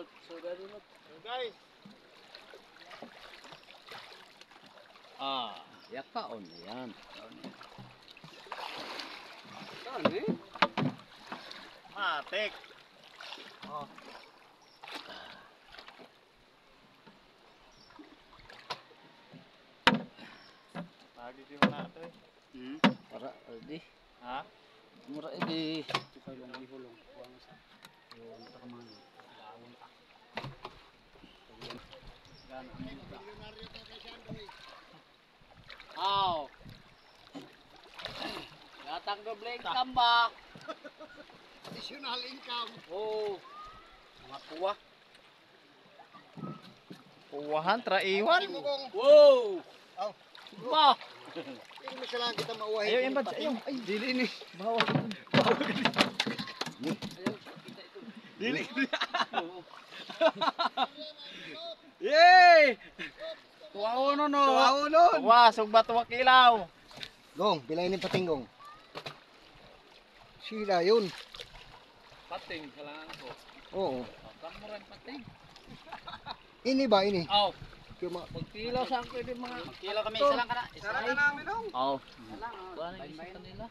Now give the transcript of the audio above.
dulot. Suga dulot. So guys, Yakaon na yan. Saan eh? matik. Oh. Lagi di mana ito eh. Para, di. Ha? Mura, di. Hulong. Buwang sa. Yung takamano. Bawang pa. Gana. Aw. Gatang doble tambak. Additional income. Oh. Mga kuwa. Puwahan, traiwan. Mo kong. Wow. Aw. Ma. Hindi mo siya lang kita mauwahin. Ayaw yung badge, ayaw. Ay, dili ni. Bawal. Dili. Yay! Tuwaw no no. Wow nun. Tuwa, sugbat wakilaw. Gong, bilayin ni patinggong. Sila yun. Pating kailangan ko. Oo. Kamu rin pating. Ini ba ini? Aw. Cuma. Magkilaw sa akin din mga. Kilo kami, isa lang ka na. Sarang ka namin dong. Aw. Kuha na isa kanila.